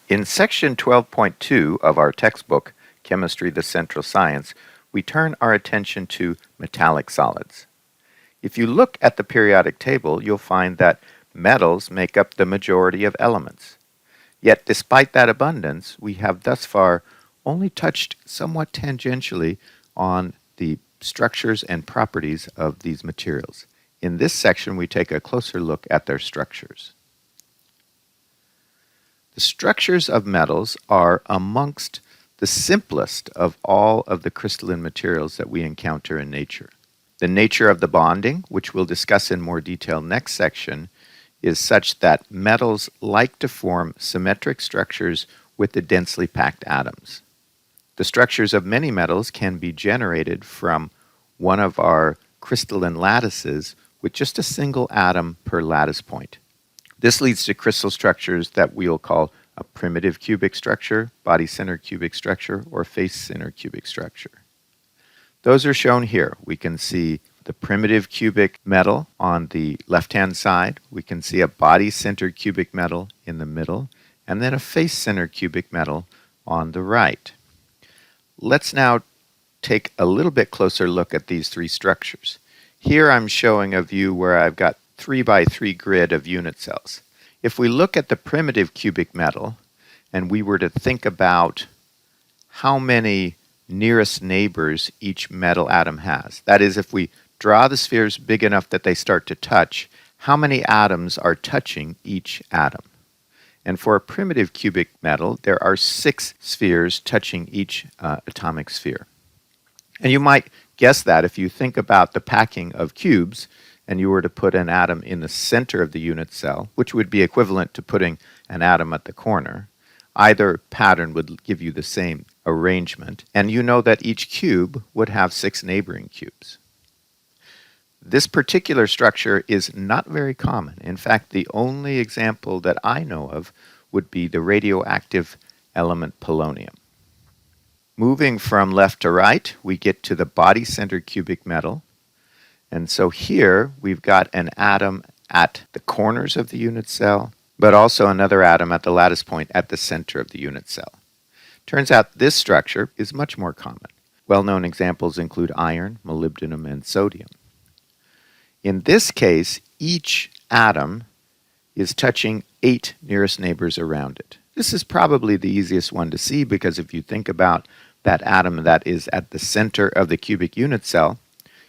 In section 12.2 of our textbook, Chemistry, the Central Science, we turn our attention to metallic solids. If you look at the periodic table, you'll find that metals make up the majority of elements. Yet, despite that abundance, we have thus far only touched somewhat tangentially on the structures and properties of these materials. In this section, we take a closer look at their structures. The structures of metals are amongst the simplest of all of the crystalline materials that we encounter in nature. The nature of the bonding, which we'll discuss in more detail next section, is such that metals like to form symmetric structures with the densely packed atoms. The structures of many metals can be generated from one of our crystalline lattices with just a single atom per lattice point. This leads to crystal structures that we'll call a primitive cubic structure, body-centered cubic structure, or face-centered cubic structure. Those are shown here. We can see the primitive cubic metal on the left-hand side. We can see a body-centered cubic metal in the middle, and then a face-centered cubic metal on the right. Let's now take a little bit closer look at these three structures. Here I'm showing a view where I've got 3 by 3 grid of unit cells. If we look at the primitive cubic metal and we were to think about how many nearest neighbors each metal atom has, that is, if we draw the spheres big enough that they start to touch, how many atoms are touching each atom? And for a primitive cubic metal, there are 6 spheres touching each atomic sphere. And you might guess that if you think about the packing of cubes, and you were to put an atom in the center of the unit cell, which would be equivalent to putting an atom at the corner, either pattern would give you the same arrangement, and you know that each cube would have 6 neighboring cubes. This particular structure is not very common. In fact, the only example that I know of would be the radioactive element polonium. Moving from left to right, we get to the body-centered cubic metal. And so here we've got an atom at the corners of the unit cell, but also another atom at the lattice point at the center of the unit cell. Turns out this structure is much more common. Well-known examples include iron, molybdenum, and sodium. In this case, each atom is touching 8 nearest neighbors around it. This is probably the easiest one to see because if you think about that atom that is at the center of the cubic unit cell,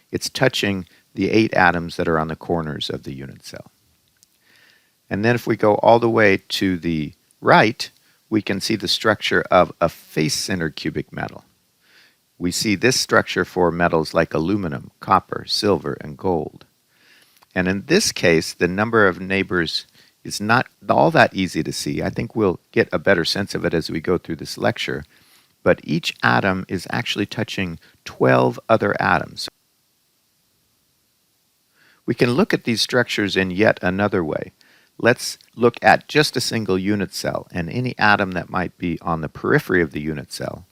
it's touching the 8 atoms that are on the corners of the unit cell. And then if we go all the way to the right, we can see the structure of a face-centered cubic metal. We see this structure for metals like aluminum, copper, silver, and gold. And in this case, the number of neighbors is not all that easy to see. I think we'll get a better sense of it as we go through this lecture. But each atom is actually touching 12 other atoms. We can look at these structures in yet another way. Let's look at just a single unit cell and any atom that might be on the periphery of the unit cell,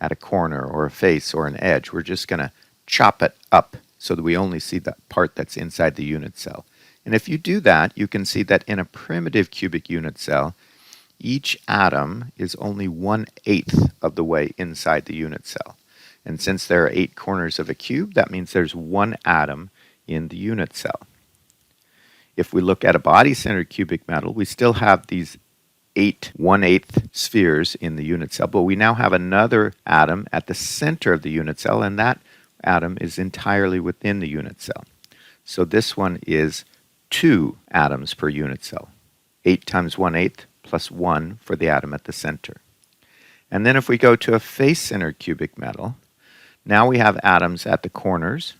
at a corner or a face or an edge. We're just going to chop it up so that we only see the part that's inside the unit cell. And if you do that, you can see that in a primitive cubic unit cell, each atom is only 1/8 of the way inside the unit cell. And since there are 8 corners of a cube, that means there's 1 atom in the unit cell. If we look at a body-centered cubic metal, we still have these 8 1/8 spheres in the unit cell, but we now have another atom at the center of the unit cell, and that atom is entirely within the unit cell. So this one is 2 atoms per unit cell. 8 times 1/8 plus 1 for the atom at the center. And then if we go to a face-centered cubic metal, now we have atoms at the corners,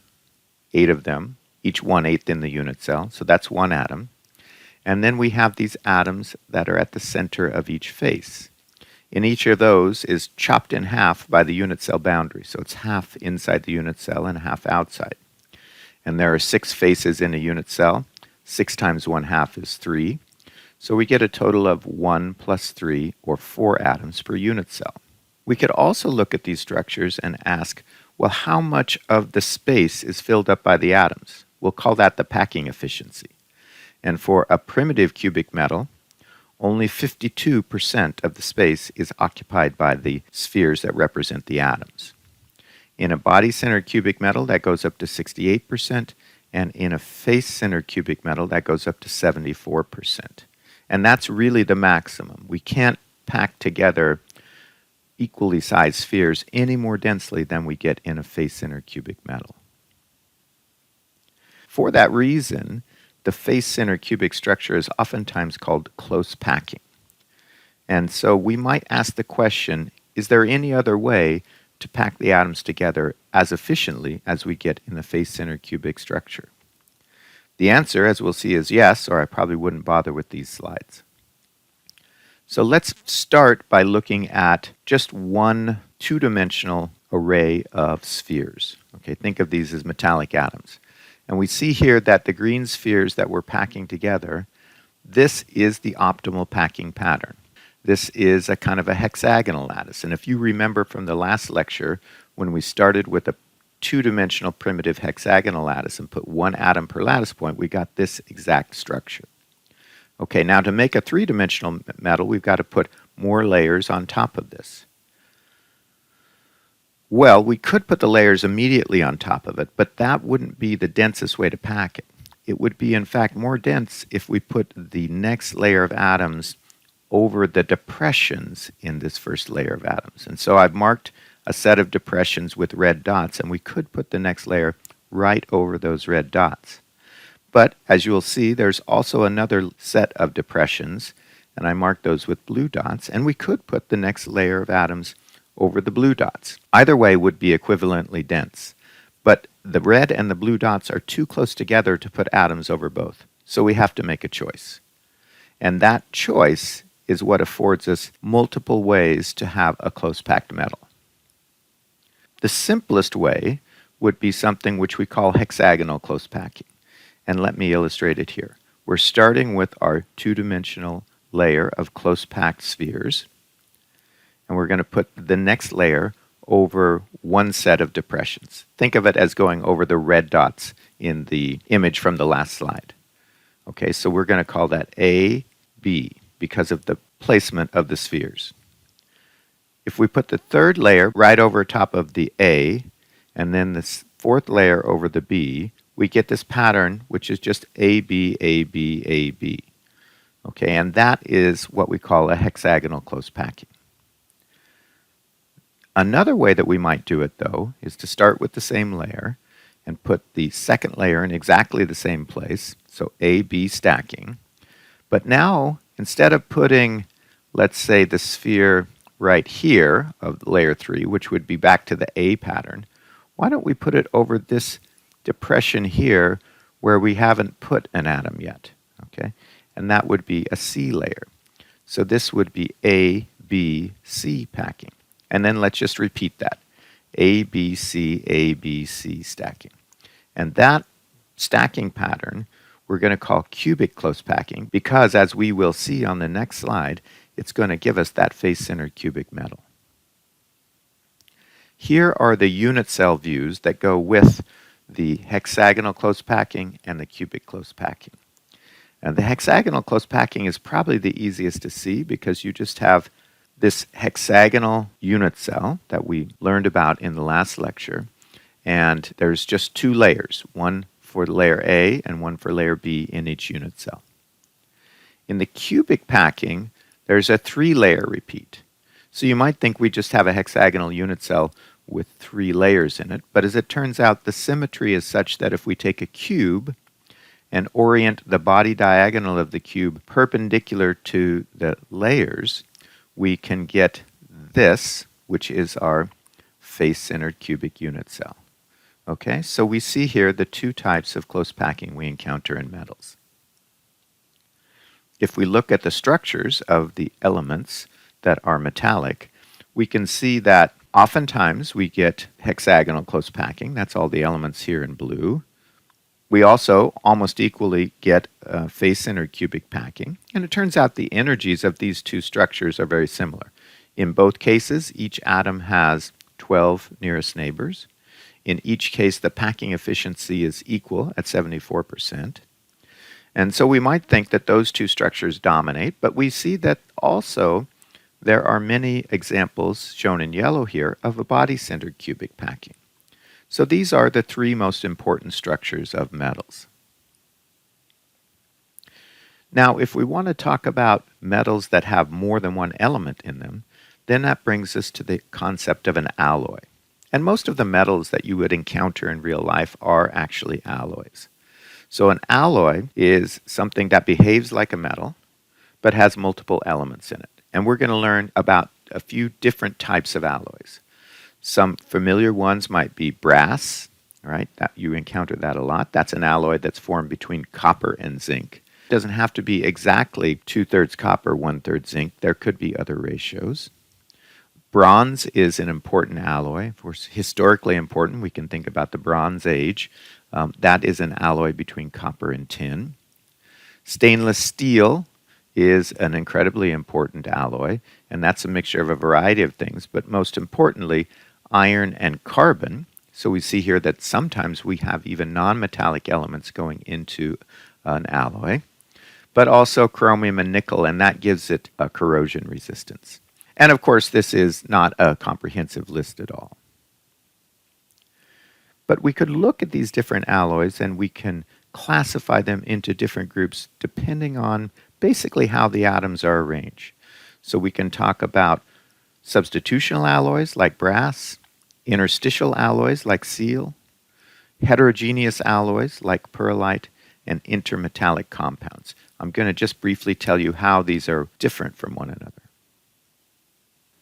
8 of them, each 1/8 in the unit cell, so that's 1 atom. And then we have these atoms that are at the center of each face. And each of those is chopped in half by the unit cell boundary, so it's half inside the unit cell and half outside. And there are 6 faces in a unit cell. 6 times 1/2 is 3. So we get a total of 1 plus 3, or 4 atoms per unit cell. We could also look at these structures and ask, well, how much of the space is filled up by the atoms? We'll call that the packing efficiency. And for a primitive cubic metal, only 52% of the space is occupied by the spheres that represent the atoms. In a body-centered cubic metal, that goes up to 68%, and in a face-centered cubic metal, that goes up to 74%. And that's really the maximum. We can't pack together equally sized spheres any more densely than we get in a face-centered cubic metal. For that reason, the face-centered cubic structure is oftentimes called close packing. And so we might ask the question, is there any other way to pack the atoms together as efficiently as we get in the face-centered cubic structure? The answer, as we'll see, is yes, or I probably wouldn't bother with these slides. So let's start by looking at just one two-dimensional array of spheres. Okay, think of these as metallic atoms. And we see here that the green spheres that we're packing together, this is the optimal packing pattern. This is a kind of a hexagonal lattice. And if you remember from the last lecture, when we started with a two-dimensional primitive hexagonal lattice and put one atom per lattice point, we got this exact structure. Okay, now to make a three-dimensional metal, we've got to put more layers on top of this. Well, we could put the layers immediately on top of it, but that wouldn't be the densest way to pack it. It would be, in fact, more dense if we put the next layer of atoms over the depressions in this first layer of atoms. And so I've marked a set of depressions with red dots, and we could put the next layer right over those red dots. But as you will see, there's also another set of depressions, and I marked those with blue dots, and we could put the next layer of atoms over the blue dots. Either way would be equivalently dense, but the red and the blue dots are too close together to put atoms over both, so we have to make a choice. And that choice is what affords us multiple ways to have a close-packed metal. The simplest way would be something which we call hexagonal close packing. And let me illustrate it here. We're starting with our two-dimensional layer of close-packed spheres. And we're going to put the next layer over one set of depressions. Think of it as going over the red dots in the image from the last slide. Okay, so we're going to call that A, B, because of the placement of the spheres. If we put the third layer right over top of the A, and then this fourth layer over the B, we get this pattern which is just AB, AB, AB. Okay, and that is what we call a hexagonal close packing. Another way that we might do it, though, is to start with the same layer and put the second layer in exactly the same place, so AB stacking. But now, instead of putting, let's say, the sphere right here of layer 3, which would be back to the A pattern, why don't we put it over this depression here where we haven't put an atom yet? Okay, and that would be a C layer. So this would be A, B, C packing. And then let's just repeat that. A, B, C stacking. And that stacking pattern we're going to call cubic close packing because, as we will see on the next slide, it's going to give us that face-centered cubic metal. Here are the unit cell views that go with the hexagonal close packing and the cubic close packing. And the hexagonal close packing is probably the easiest to see because you just have this hexagonal unit cell that we learned about in the last lecture, and there's just two layers, one for layer A and one for layer B in each unit cell. In the cubic packing, there's a three-layer repeat. So you might think we just have a hexagonal unit cell with three layers in it, but as it turns out, the symmetry is such that if we take a cube and orient the body diagonal of the cube perpendicular to the layers, we can get this, which is our face-centered cubic unit cell. Okay, so we see here the two types of close packing we encounter in metals. If we look at the structures of the elements that are metallic, we can see that oftentimes we get hexagonal close packing. That's all the elements here in blue. We also almost equally get face-centered cubic packing. And it turns out the energies of these two structures are very similar. In both cases, each atom has 12 nearest neighbors. In each case, the packing efficiency is equal at 74%. And so we might think that those two structures dominate, but we see that also there are many examples shown in yellow here of a body-centered cubic packing. So these are the three most important structures of metals. Now, if we want to talk about metals that have more than one element in them, then that brings us to the concept of an alloy. And most of the metals that you would encounter in real life are actually alloys. So an alloy is something that behaves like a metal, but has multiple elements in it. And we're going to learn about a few different types of alloys. Some familiar ones might be brass, right? That you encounter that a lot. That's an alloy that's formed between copper and zinc. It doesn't have to be exactly 2/3 copper, 1/3 zinc. There could be other ratios. Bronze is an important alloy, of course, historically important. We can think about the Bronze Age. That is an alloy between copper and tin. Stainless steel is an incredibly important alloy, and that's a mixture of a variety of things, but most importantly, iron and carbon. So we see here that sometimes we have even non-metallic elements going into an alloy, but also chromium and nickel, and that gives it a corrosion resistance. And of course, this is not a comprehensive list at all. But we could look at these different alloys and we can classify them into different groups depending on basically how the atoms are arranged. So we can talk about substitutional alloys like brass, interstitial alloys like steel, heterogeneous alloys like pearlite, and intermetallic compounds. I'm going to just briefly tell you how these are different from one another.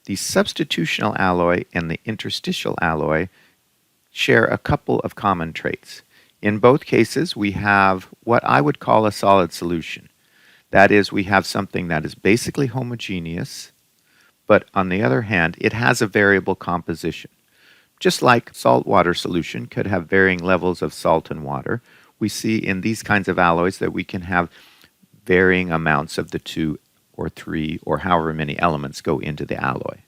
The substitutional alloy and the interstitial alloy share a couple of common traits. In both cases, we have what I would call a solid solution. That is, we have something that is basically homogeneous, but on the other hand, it has a variable composition. Just like saltwater solution could have varying levels of salt and water, we see in these kinds of alloys that we can have varying amounts of the 2 or 3 or however many elements go into the alloy.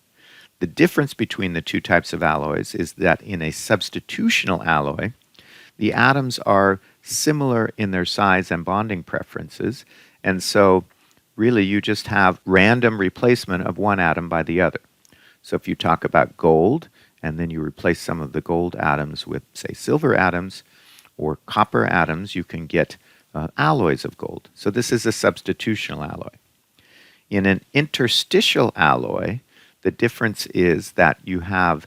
The difference between the two types of alloys is that in a substitutional alloy, the atoms are similar in their size and bonding preferences, and so really you just have random replacement of one atom by the other. So if you talk about gold, and then you replace some of the gold atoms with, say, silver atoms or copper atoms, you can get alloys of gold. So this is a substitutional alloy. In an interstitial alloy, the difference is that you have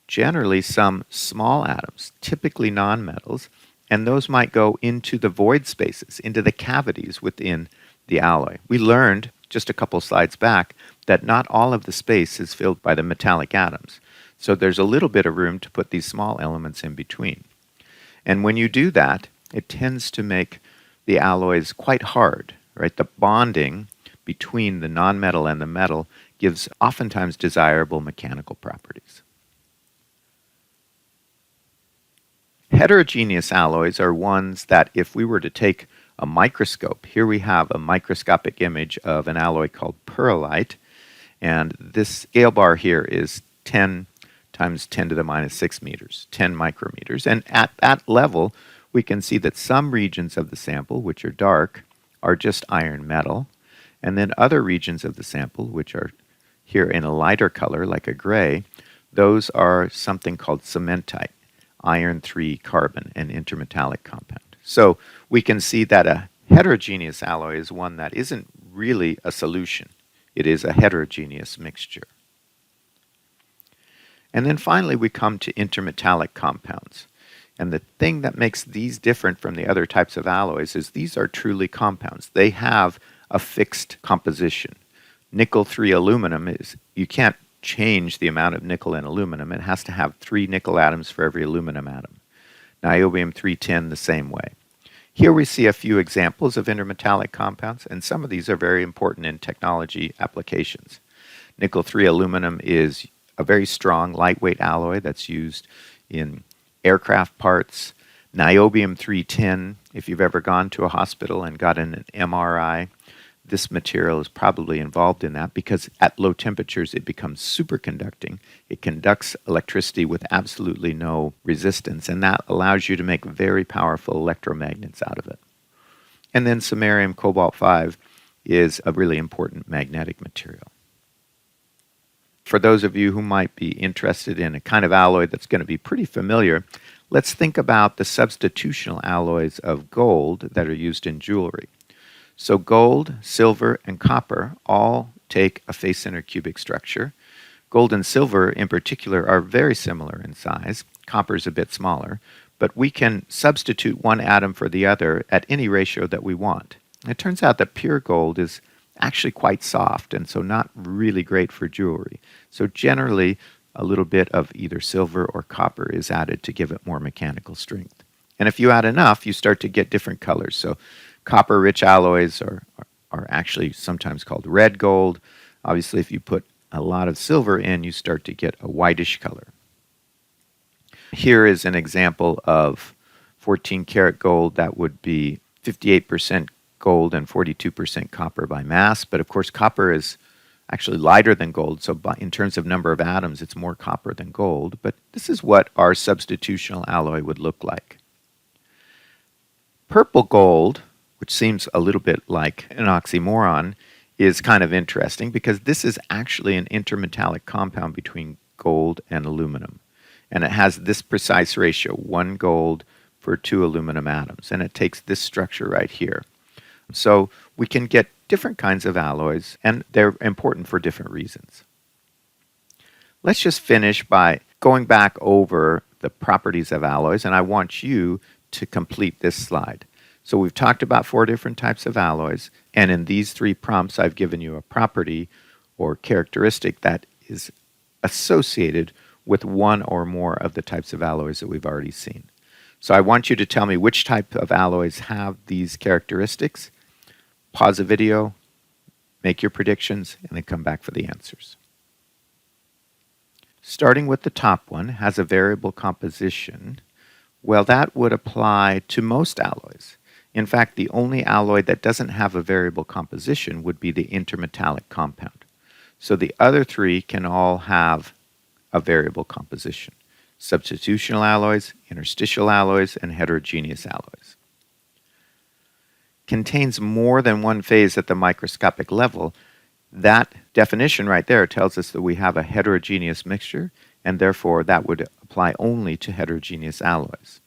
generally some small atoms, typically nonmetals, and those might go into the void spaces, into the cavities within the alloy. We learned just a couple slides back that not all of the space is filled by the metallic atoms. So there's a little bit of room to put these small elements in between. And when you do that, it tends to make the alloys quite hard, right? The bonding between the nonmetal and the metal gives oftentimes desirable mechanical properties. Heterogeneous alloys are ones that if we were to take a microscope, here we have a microscopic image of an alloy called pearlite, and this scale bar here is 10 times 10 to the minus 6 meters, 10 micrometers. And at that level, we can see that some regions of the sample, which are dark, are just iron metal, and then other regions of the sample, which are here in a lighter color, like a gray, those are something called cementite, iron 3 carbon, an intermetallic compound. So we can see that a heterogeneous alloy is one that isn't really a solution. It is a heterogeneous mixture. And then finally we come to intermetallic compounds. And the thing that makes these different from the other types of alloys is these are truly compounds. They have a fixed composition. Nickel 3 aluminum is, you can't change the amount of nickel in aluminum. It has to have 3 nickel atoms for every aluminum atom. Niobium 310 the same way. Here we see a few examples of intermetallic compounds, and some of these are very important in technology applications. Nickel 3 aluminum is a very strong, lightweight alloy that's used in aircraft parts. Niobium 310, if you've ever gone to a hospital and gotten an MRI, this material is probably involved in that because at low temperatures it becomes superconducting. It conducts electricity with absolutely no resistance, and that allows you to make very powerful electromagnets out of it. And then samarium cobalt 5 is a really important magnetic material. For those of you who might be interested in a kind of alloy that's going to be pretty familiar, let's think about the substitutional alloys of gold that are used in jewelry. So gold, silver, and copper all take a face-center cubic structure. Gold and silver in particular are very similar in size. Copper is a bit smaller, but we can substitute one atom for the other at any ratio that we want. It turns out that pure gold is actually quite soft and so not really great for jewelry. So generally a little bit of either silver or copper is added to give it more mechanical strength. And if you add enough, you start to get different colors. So copper-rich alloys are actually sometimes called red gold. Obviously, if you put a lot of silver in, you start to get a whitish color. Here is an example of 14 karat gold that would be 58% gold and 42% copper by mass. But of course, copper is actually lighter than gold. So in terms of number of atoms, it's more copper than gold. But this is what our substitutional alloy would look like. Purple gold, which seems a little bit like an oxymoron, is kind of interesting because this is actually an intermetallic compound between gold and aluminum. And it has this precise ratio, 1 gold for 2 aluminum atoms. And it takes this structure right here. So we can get different kinds of alloys, and they're important for different reasons. Let's just finish by going back over the properties of alloys, and I want you to complete this slide. So we've talked about 4 different types of alloys, and in these 3 prompts I've given you a property or characteristic that is associated with one or more of the types of alloys that we've already seen. So I want you to tell me which type of alloys have these characteristics. Pause the video, make your predictions, and then come back for the answers. Starting with the top one, has a variable composition. Well, that would apply to most alloys. In fact, the only alloy that doesn't have a variable composition would be the intermetallic compound. So the other 3 can all have a variable composition: substitutional alloys, interstitial alloys, and heterogeneous alloys. Contains more than one phase at the microscopic level. That definition right there tells us that we have a heterogeneous mixture, and therefore that would apply only to heterogeneous alloys.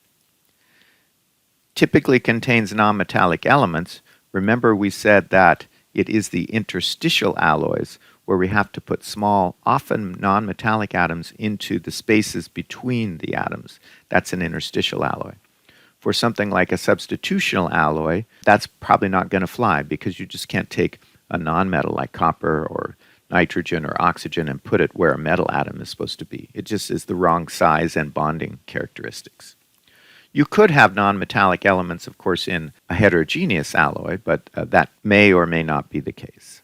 Typically contains nonmetallic elements. Remember, we said that it is the interstitial alloys where we have to put small, often nonmetallic atoms into the spaces between the atoms. That's an interstitial alloy. For something like a substitutional alloy, that's probably not going to fly because you just can't take a nonmetal like copper or nitrogen or oxygen and put it where a metal atom is supposed to be. It just is the wrong size and bonding characteristics. You could have nonmetallic elements, of course, in a heterogeneous alloy, but that may or may not be the case.